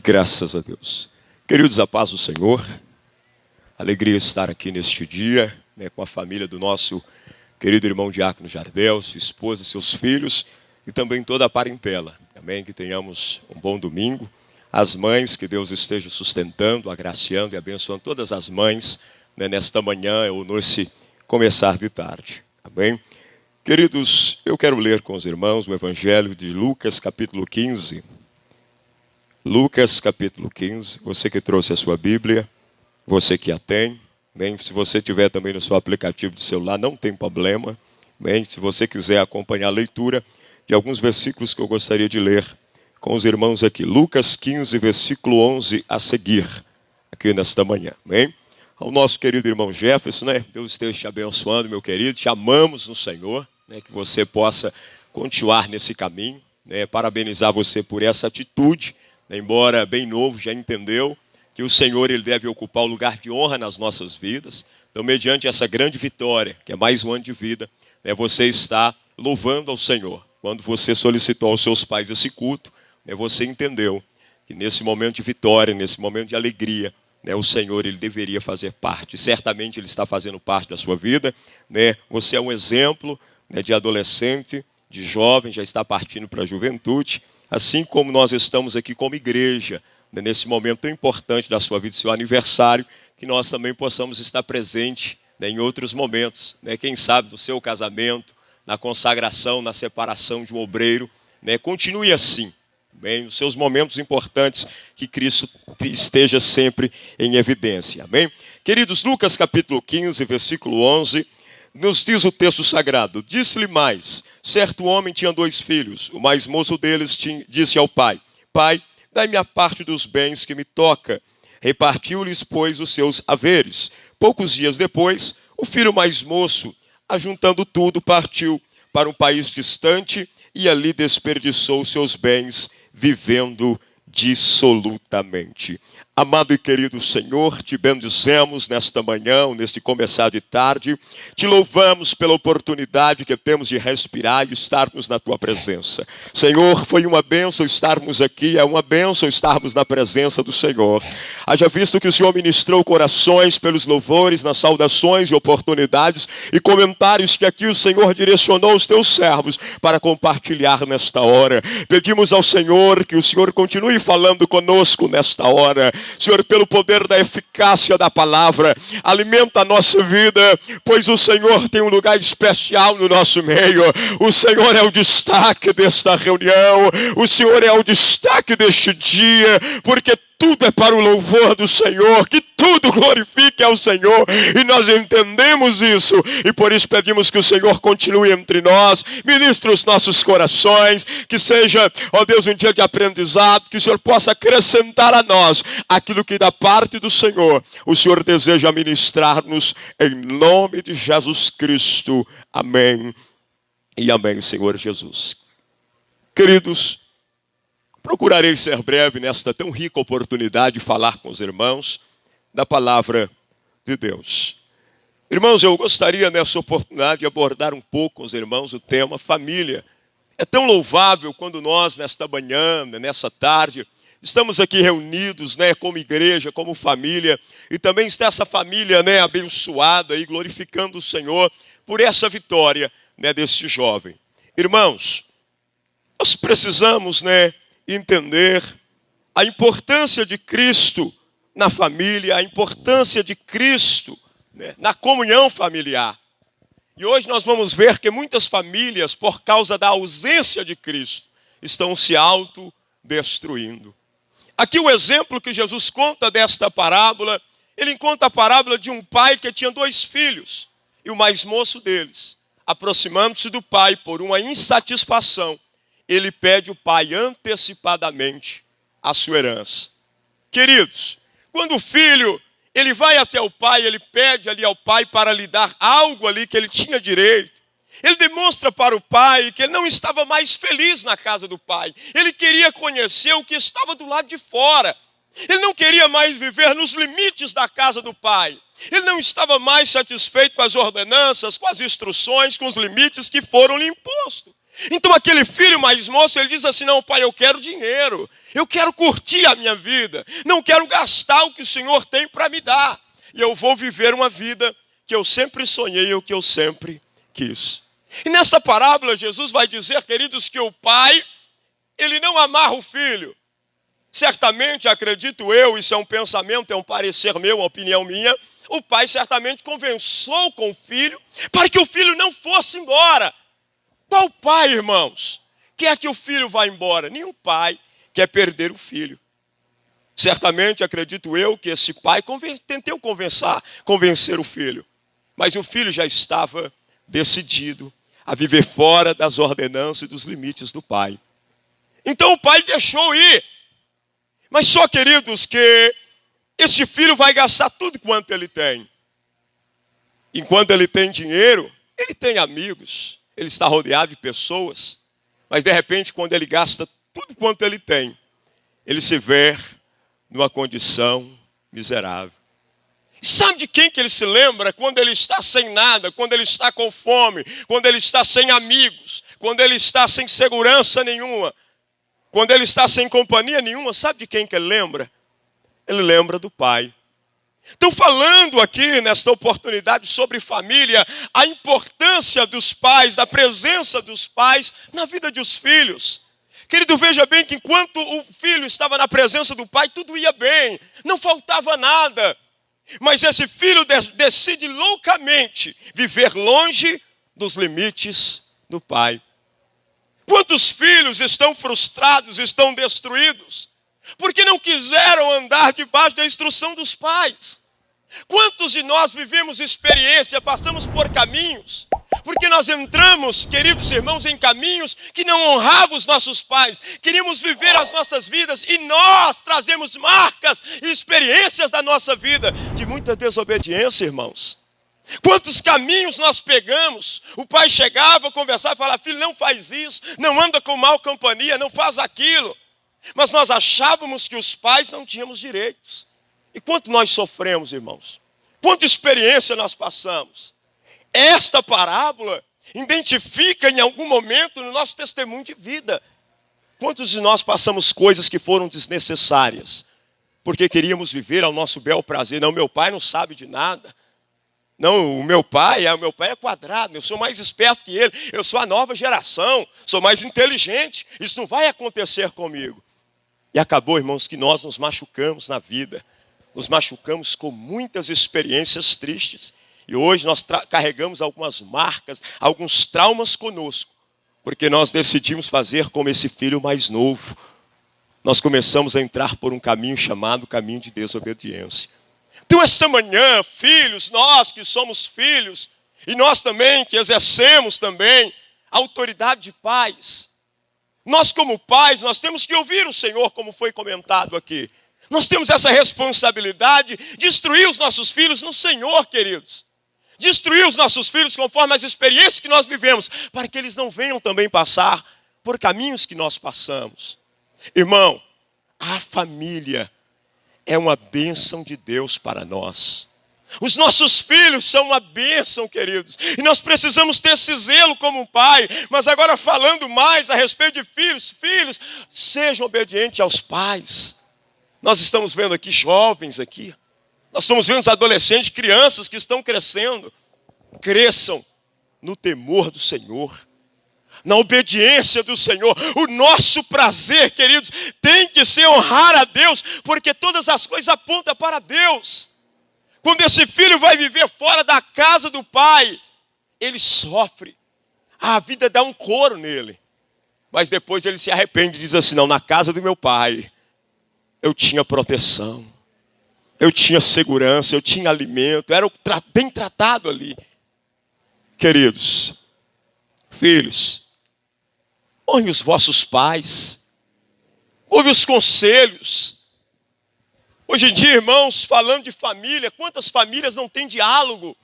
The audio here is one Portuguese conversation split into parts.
Graças a Deus. Queridos, a paz do Senhor. Alegria estar aqui neste dia, com a família do nosso querido irmão Diácono Jardel, sua esposa, seus filhos e também toda a parentela. Amém? Que tenhamos um bom domingo. As mães, que Deus esteja sustentando, agraciando e abençoando todas as mães, nesta manhã ou nesse começar de tarde. Amém? Queridos, eu quero ler com os irmãos o Evangelho de Lucas, capítulo 15. Lucas, capítulo 15. Você que trouxe a sua Bíblia, você que a tem. Bem, se você tiver também no seu aplicativo de celular, não tem problema. Bem, se você quiser acompanhar a leitura de alguns versículos que eu gostaria de ler com os irmãos aqui. Lucas 15, versículo 11 a seguir, aqui nesta manhã. Bem, ao nosso querido irmão Jefferson, Deus esteja te abençoando, meu querido. Te amamos no Senhor, que você possa continuar nesse caminho. Parabenizar você por essa atitude, embora bem novo, já entendeu que o Senhor ele deve ocupar o lugar de honra nas nossas vidas. Então, mediante essa grande vitória, que é mais um ano de vida, você está louvando ao Senhor. Quando você solicitou aos seus pais esse culto, você entendeu que nesse momento de vitória, nesse momento de alegria, o Senhor ele deveria fazer parte. Certamente ele está fazendo parte da sua vida. Você é um exemplo de adolescente, de jovem, já está partindo para a juventude. Assim como nós estamos aqui como igreja, nesse momento tão importante da sua vida, seu aniversário, que nós também possamos estar presentes em outros momentos. Quem sabe do seu casamento, na consagração, na separação de um obreiro. Continue assim. Bem, nos seus momentos importantes, que Cristo esteja sempre em evidência. Amém? Queridos, Lucas capítulo 15, versículo 11, nos diz o texto sagrado: disse-lhe mais, certo homem tinha 2 filhos. O mais moço deles disse ao pai: Pai, dai-me a parte dos bens que me toca. Repartiu-lhes, pois, os seus haveres. Poucos dias depois, o filho mais moço, ajuntando tudo, partiu para um país distante e ali desperdiçou os seus bens, vivendo dissolutamente. Amado e querido Senhor, te bendizemos nesta manhã, neste começar de tarde. Te louvamos pela oportunidade que temos de respirar e estarmos na tua presença. Senhor, foi uma bênção estarmos aqui, é uma bênção estarmos na presença do Senhor. Haja visto que o Senhor ministrou corações pelos louvores, nas saudações e oportunidades e comentários que aqui o Senhor direcionou aos teus servos para compartilhar nesta hora. Pedimos ao Senhor que o Senhor continue falando conosco nesta hora. Senhor, pelo poder da eficácia da palavra, alimenta a nossa vida, pois o Senhor tem um lugar especial no nosso meio. O Senhor é o destaque desta reunião, o Senhor é o destaque deste dia, porque tudo é para o louvor do Senhor, que tudo glorifique ao Senhor, e nós entendemos isso, e por isso pedimos que o Senhor continue entre nós, ministre os nossos corações, que seja, ó Deus, um dia de aprendizado, que o Senhor possa acrescentar a nós aquilo que da parte do Senhor, o Senhor deseja ministrar-nos, em nome de Jesus Cristo, amém, e amém, Senhor Jesus. Queridos, procurarei ser breve nesta tão rica oportunidade de falar com os irmãos da palavra de Deus. Irmãos, eu gostaria nessa oportunidade de abordar um pouco com os irmãos o tema família. É tão louvável quando nós, nesta manhã, nessa tarde, estamos aqui reunidos, como igreja, como família, e também está essa família, abençoada e glorificando o Senhor por essa vitória, desse jovem. Irmãos, nós precisamos, entender a importância de Cristo na família, a importância de Cristo, na comunhão familiar. E hoje nós vamos ver que muitas famílias, por causa da ausência de Cristo, estão se autodestruindo. Aqui o exemplo que Jesus conta desta parábola, ele conta a parábola de um pai que tinha 2 filhos, e o mais moço deles, aproximando-se do pai por uma insatisfação, ele pede o pai antecipadamente a sua herança. Queridos, quando o filho, ele vai até o pai, ele pede ali ao pai para lhe dar algo ali que ele tinha direito. Ele demonstra para o pai que ele não estava mais feliz na casa do pai. Ele queria conhecer o que estava do lado de fora. Ele não queria mais viver nos limites da casa do pai. Ele não estava mais satisfeito com as ordenanças, com as instruções, com os limites que foram lhe impostos. Então aquele filho mais moço, ele diz assim: não, pai, eu quero dinheiro. Eu quero curtir a minha vida. Não quero gastar o que o Senhor tem para me dar. E eu vou viver uma vida que eu sempre sonhei, o que eu sempre quis. E nessa parábola, Jesus vai dizer, queridos, que o pai, ele não amarra o filho. Certamente, acredito eu, isso é um pensamento, é um parecer meu, uma opinião minha, o pai certamente conversou com o filho para que o filho não fosse embora. Qual pai, irmãos, quer que o filho vá embora? Nenhum pai quer perder o filho. Certamente, acredito eu, que esse pai tentou convencer o filho. Mas o filho já estava decidido a viver fora das ordenanças e dos limites do pai. Então o pai deixou ir. Mas só, queridos, que esse filho vai gastar tudo quanto ele tem. Enquanto ele tem dinheiro, ele tem amigos, ele está rodeado de pessoas. Mas de repente, quando ele gasta tudo quanto ele tem, ele se vê numa condição miserável. E sabe de quem que ele se lembra? Quando ele está sem nada, quando ele está com fome, quando ele está sem amigos, quando ele está sem segurança nenhuma, quando ele está sem companhia nenhuma, sabe de quem que ele lembra? Ele lembra do pai. Então, falando aqui nesta oportunidade sobre família, a importância dos pais, da presença dos pais na vida dos filhos. Querido, veja bem que enquanto o filho estava na presença do pai, tudo ia bem, não faltava nada. Mas esse filho decide loucamente viver longe dos limites do pai. Quantos filhos estão frustrados, estão destruídos, porque não quiseram andar debaixo da instrução dos pais? Quantos de nós vivemos experiência, passamos por caminhos, porque nós entramos, queridos irmãos, em caminhos que não honravam os nossos pais, queríamos viver as nossas vidas e nós trazemos marcas e experiências da nossa vida de muita desobediência, irmãos. Quantos caminhos nós pegamos, o pai chegava, conversava e falava, filho, não faz isso, não anda com mal companhia, não faz aquilo. Mas nós achávamos que os pais não tínhamos direitos. E quanto nós sofremos, irmãos? Quanta experiência nós passamos? Esta parábola identifica em algum momento no nosso testemunho de vida. Quantos de nós passamos coisas que foram desnecessárias? Porque queríamos viver ao nosso bel prazer. Não, meu pai não sabe de nada. Não, o meu pai é quadrado, eu sou mais esperto que ele, eu sou a nova geração, sou mais inteligente, isso não vai acontecer comigo. E acabou, irmãos, que nós nos machucamos na vida, nos machucamos com muitas experiências tristes. E hoje nós carregamos algumas marcas, alguns traumas conosco, porque nós decidimos fazer como esse filho mais novo. Nós começamos a entrar por um caminho chamado caminho de desobediência. Então, esta manhã, filhos, nós que somos filhos, e nós também que exercemos também a autoridade de pais, nós como pais, nós temos que ouvir o Senhor, como foi comentado aqui. Nós temos essa responsabilidade de instruir os nossos filhos no Senhor, queridos. De instruir os nossos filhos conforme as experiências que nós vivemos, para que eles não venham também passar por caminhos que nós passamos. Irmão, a família é uma bênção de Deus para nós. Os nossos filhos são uma bênção, queridos. E nós precisamos ter esse zelo como pai. Mas agora falando mais a respeito de filhos. Filhos, sejam obedientes aos pais. Nós estamos vendo aqui jovens aqui. Nós estamos vendo os adolescentes, crianças que estão crescendo. Cresçam no temor do Senhor, na obediência do Senhor. O nosso prazer, queridos, tem que ser honrar a Deus, porque todas as coisas apontam para Deus. Quando esse filho vai viver fora da casa do pai, ele sofre. A vida dá um couro nele. Mas depois ele se arrepende e diz assim, não, na casa do meu pai, eu tinha proteção, eu tinha segurança, eu tinha alimento, era bem tratado ali. Queridos, filhos, honre os vossos pais, ouve os conselhos. Hoje em dia, irmãos, falando de família, quantas famílias não têm diálogo?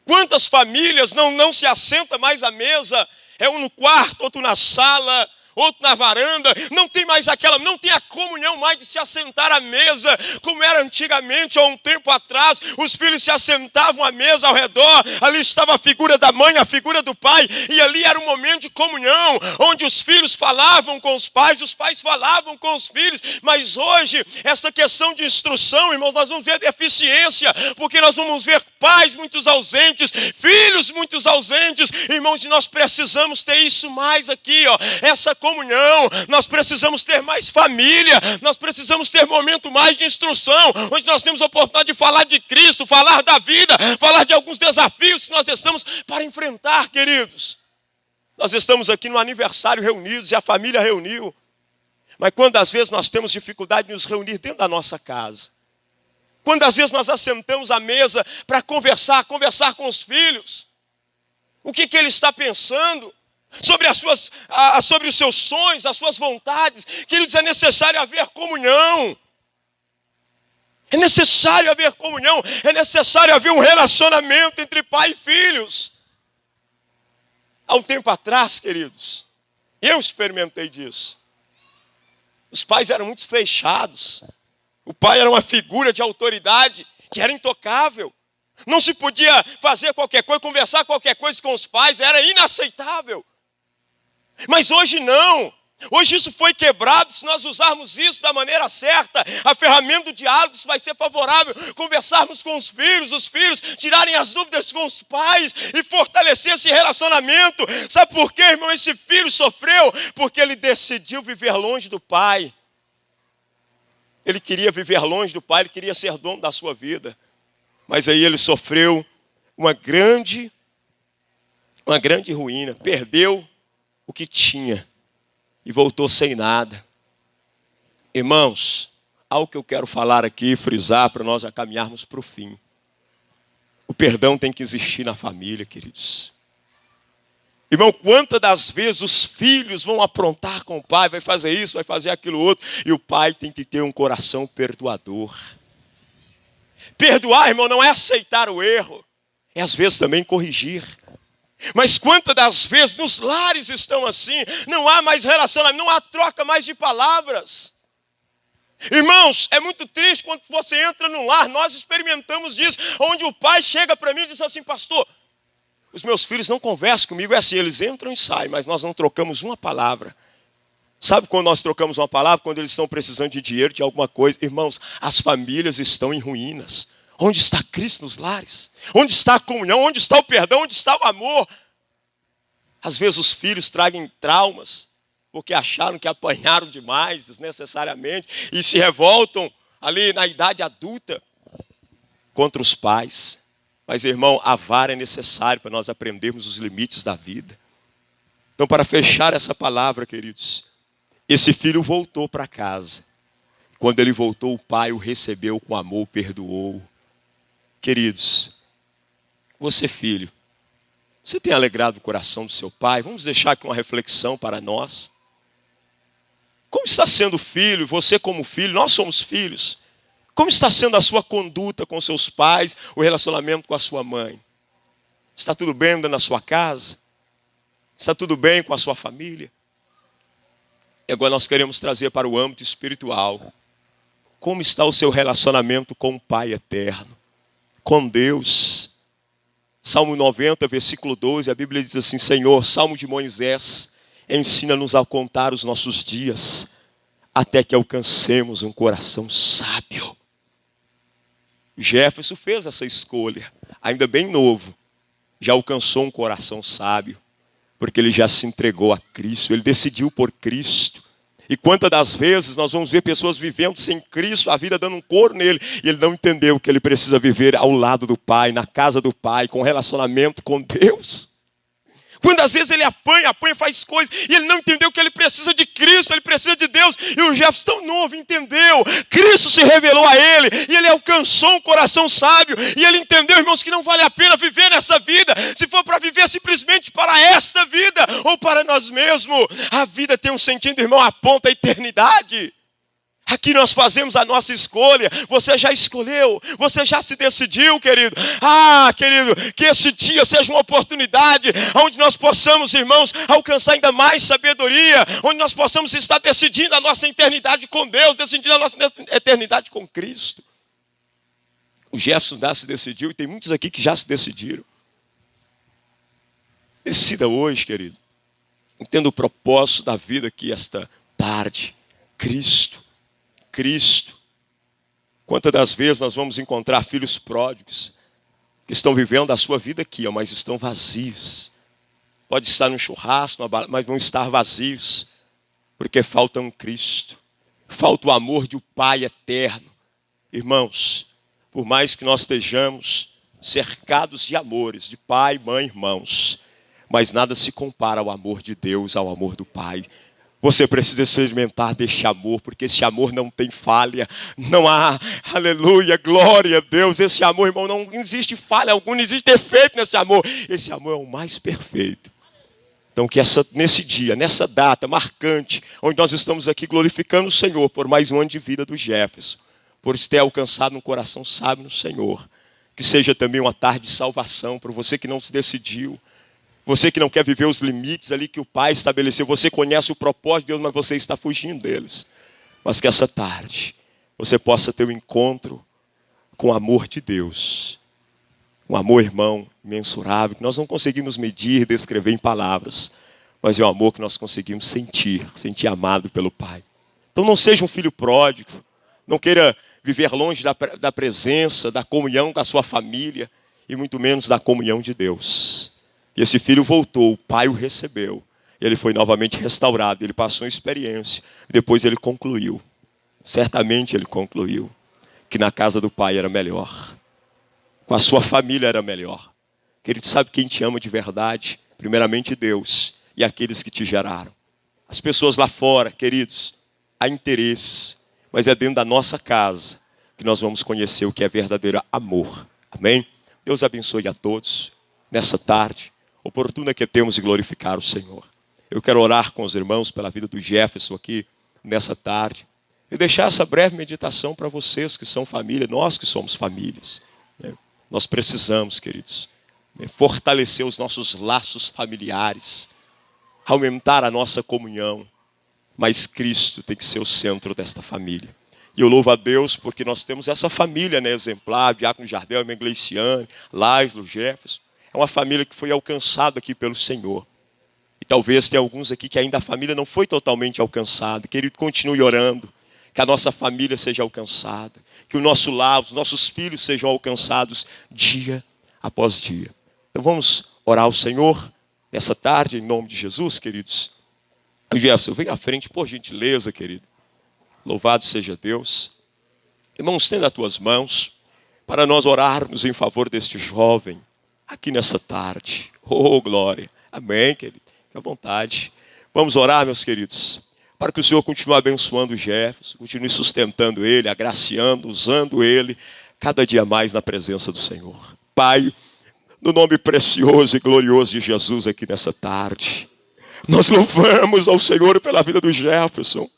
Quantas famílias não se assentam mais à mesa? É um no quarto, outro na sala, outro na varanda, não tem a comunhão mais de se assentar à mesa, como era antigamente, há um tempo atrás, os filhos se assentavam à mesa ao redor, ali estava a figura da mãe, a figura do pai, e ali era um momento de comunhão, onde os filhos falavam com os pais falavam com os filhos, mas hoje, essa questão de instrução, irmãos, nós vamos ver deficiência, porque nós vamos ver pais muito ausentes, filhos muito ausentes, irmãos, e nós precisamos ter isso mais aqui, essa comunhão, nós precisamos ter mais família, nós precisamos ter momento mais de instrução, onde nós temos a oportunidade de falar de Cristo, falar da vida, falar de alguns desafios que nós estamos para enfrentar, queridos. Nós estamos aqui no aniversário reunidos e a família reuniu, mas quantas vezes nós temos dificuldade de nos reunir dentro da nossa casa? Quantas vezes nós assentamos à mesa para conversar com os filhos? O que ele está pensando? Sobre os seus sonhos, as suas vontades. Queridos, é necessário haver comunhão. É necessário haver comunhão. É necessário haver um relacionamento entre pai e filhos. Há um tempo atrás, queridos, eu experimentei disso. Os pais eram muito fechados. O pai era uma figura de autoridade que era intocável. Não se podia fazer qualquer coisa, conversar qualquer coisa com os pais, era inaceitável. Mas hoje não. Hoje isso foi quebrado. Se nós usarmos isso da maneira certa, a ferramenta do diálogo vai ser favorável. Conversarmos com os filhos tirarem as dúvidas com os pais e fortalecer esse relacionamento. Sabe por quê, irmão? Esse filho sofreu porque ele decidiu viver longe do pai. Ele queria viver longe do pai, ele queria ser dono da sua vida. Mas aí ele sofreu uma grande ruína, perdeu o que tinha e voltou sem nada. Irmãos, algo que eu quero falar aqui, frisar para nós já caminharmos para o fim. O perdão tem que existir na família, queridos. Irmão, quantas das vezes os filhos vão aprontar com o pai, vai fazer isso, vai fazer aquilo outro, e o pai tem que ter um coração perdoador. Perdoar, irmão, não é aceitar o erro, é às vezes também corrigir. Mas quantas das vezes nos lares estão assim, não há mais relacionamento, não há troca mais de palavras. Irmãos, é muito triste quando você entra num lar, nós experimentamos isso, onde o pai chega para mim e diz assim: pastor, os meus filhos não conversam comigo, é assim, eles entram e saem, mas nós não trocamos uma palavra. Sabe quando nós trocamos uma palavra? Quando eles estão precisando de dinheiro, de alguma coisa. Irmãos, as famílias estão em ruínas. Onde está Cristo nos lares? Onde está a comunhão? Onde está o perdão? Onde está o amor? Às vezes os filhos trazem traumas, porque acharam que apanharam demais, desnecessariamente, e se revoltam ali na idade adulta contra os pais. Mas, irmão, a vara é necessária para nós aprendermos os limites da vida. Então, para fechar essa palavra, queridos, esse filho voltou para casa. Quando ele voltou, o pai o recebeu com amor, perdoou. Queridos, você filho, você tem alegrado o coração do seu pai? Vamos deixar aqui uma reflexão para nós. Como está sendo filho, você como filho, nós somos filhos. Como está sendo a sua conduta com seus pais, o relacionamento com a sua mãe? Está tudo bem na sua casa? Está tudo bem com a sua família? E agora nós queremos trazer para o âmbito espiritual. Como está o seu relacionamento com o Pai eterno? Com Deus? Salmo 90, versículo 12, a Bíblia diz assim: Senhor, Salmo de Moisés, ensina-nos a contar os nossos dias, até que alcancemos um coração sábio. Jefferson fez essa escolha, ainda bem novo, já alcançou um coração sábio, porque ele já se entregou a Cristo, ele decidiu por Cristo. E quantas das vezes nós vamos ver pessoas vivendo sem Cristo, a vida dando um couro nele, e ele não entendeu que ele precisa viver ao lado do Pai, na casa do Pai, com relacionamento com Deus. Quantas vezes ele apanha, faz coisas, e ele não entendeu que ele precisa de Cristo, ele precisa de Deus. E o Jefferson, tão novo, entendeu. Cristo se revelou a ele, e ele alcançou um coração sábio. E ele entendeu, irmãos, que não vale a pena viver nessa vida, se for para viver simplesmente para esta vida, ou para nós mesmos. A vida tem um sentido, irmão, aponta a eternidade. Aqui nós fazemos a nossa escolha. Você já escolheu, você já se decidiu, querido. Ah, querido, que esse dia seja uma oportunidade onde nós possamos, irmãos, alcançar ainda mais sabedoria, onde nós possamos estar decidindo a nossa eternidade com Deus, decidindo a nossa eternidade com Cristo. O Jefferson já se decidiu e tem muitos aqui que já se decidiram. Decida hoje, querido. Entenda o propósito da vida aqui esta tarde. Cristo. Cristo. Quantas das vezes nós vamos encontrar filhos pródigos que estão vivendo a sua vida aqui, mas estão vazios. Pode estar num churrasco, mas vão estar vazios, porque falta um Cristo. Falta o amor de um Pai eterno. Irmãos, por mais que nós estejamos cercados de amores, de pai, mãe, irmãos, mas nada se compara ao amor de Deus, ao amor do Pai. Você precisa experimentar deste amor, porque esse amor não tem falha, não há, aleluia, glória a Deus. Esse amor, irmão, não existe falha alguma, não existe defeito nesse amor. Esse amor é o mais perfeito. Então que nesse dia, nessa data marcante, onde nós estamos aqui glorificando o Senhor por mais um ano de vida do Jefferson, por ter alcançado um coração sábio no Senhor, que seja também uma tarde de salvação para você que não se decidiu, você que não quer viver os limites ali que o Pai estabeleceu. Você conhece o propósito de Deus, mas você está fugindo deles. Mas que essa tarde você possa ter um encontro com o amor de Deus. Um amor, irmão, imensurável, que nós não conseguimos medir, descrever em palavras. Mas é um amor que nós conseguimos sentir amado pelo Pai. Então não seja um filho pródigo. Não queira viver longe da presença, da comunhão da sua família. E muito menos da comunhão de Deus. E esse filho voltou, o pai o recebeu. Ele foi novamente restaurado, ele passou uma experiência. Depois ele concluiu, certamente ele concluiu, que na casa do pai era melhor. Com a sua família era melhor. Querido, sabe quem te ama de verdade? Primeiramente Deus e aqueles que te geraram. As pessoas lá fora, queridos, há interesse. Mas é dentro da nossa casa que nós vamos conhecer o que é verdadeiro amor. Amém? Deus abençoe a todos nessa tarde oportuna que temos de glorificar o Senhor. Eu quero orar com os irmãos pela vida do Jefferson aqui nessa tarde e deixar essa breve meditação para vocês que são família, nós que somos famílias. Nós precisamos, queridos, fortalecer os nossos laços familiares, aumentar a nossa comunhão, mas Cristo tem que ser o centro desta família. E eu louvo a Deus porque nós temos essa família, exemplar, Diácono Jardel, irmã Gleiciane, Laislo, Jefferson. É uma família que foi alcançada aqui pelo Senhor. E talvez tenha alguns aqui que ainda a família não foi totalmente alcançada. Querido, continue orando. Que a nossa família seja alcançada. Que o nosso lar, os nossos filhos sejam alcançados dia após dia. Então vamos orar ao Senhor nessa tarde, em nome de Jesus, queridos. Jefferson, vem à frente, por gentileza, querido. Louvado seja Deus. Irmãos, estenda as tuas mãos para nós orarmos em favor deste jovem. Aqui nessa tarde. Oh, glória. Amém, querido. Fique à vontade. Vamos orar, meus queridos, para que o Senhor continue abençoando o Jefferson, continue sustentando ele, agraciando, usando ele, cada dia mais na presença do Senhor. Pai, no nome precioso e glorioso de Jesus aqui nessa tarde, nós louvamos ao Senhor pela vida do Jefferson.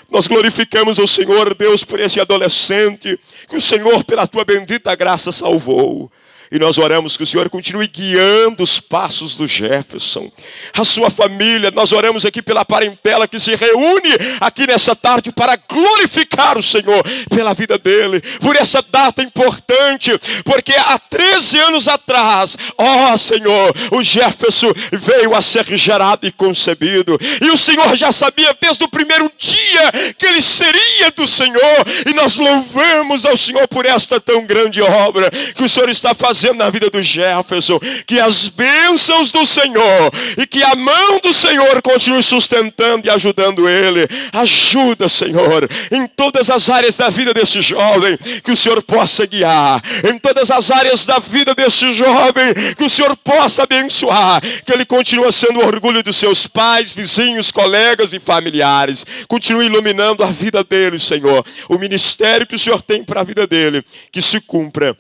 Nós glorificamos ao Senhor, Deus, por esse adolescente que o Senhor, pela tua bendita graça, salvou. E nós oramos que o Senhor continue guiando os passos do Jefferson, a sua família. Nós oramos aqui pela parentela que se reúne aqui nessa tarde para glorificar o Senhor pela vida dele, por essa data importante, porque há 13 anos atrás, ó Senhor, o Jefferson veio a ser gerado e concebido, e o Senhor já sabia desde o primeiro dia que ele seria do Senhor, e nós louvamos ao Senhor por esta tão grande obra que o Senhor está fazendo na vida do Jefferson, que as bênçãos do Senhor e que a mão do Senhor continue sustentando e ajudando ele. Ajuda, Senhor, em todas as áreas da vida desse jovem, que o Senhor possa guiar, em todas as áreas da vida desse jovem, que o Senhor possa abençoar, que ele continue sendo o orgulho dos seus pais, vizinhos, colegas e familiares. Continue iluminando a vida dele, Senhor, o ministério que o Senhor tem para a vida dele, que se cumpra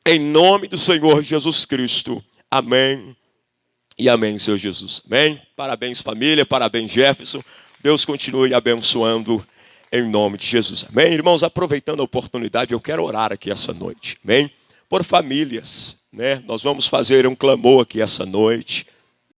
em nome do Senhor Jesus Cristo. Amém e amém, Senhor Jesus. Amém. Parabéns, família. Parabéns, Jefferson. Deus continue abençoando em nome de Jesus. Amém? Irmãos, aproveitando a oportunidade, eu quero orar aqui essa noite. Amém? Por famílias, né? Nós vamos fazer um clamor aqui essa noite.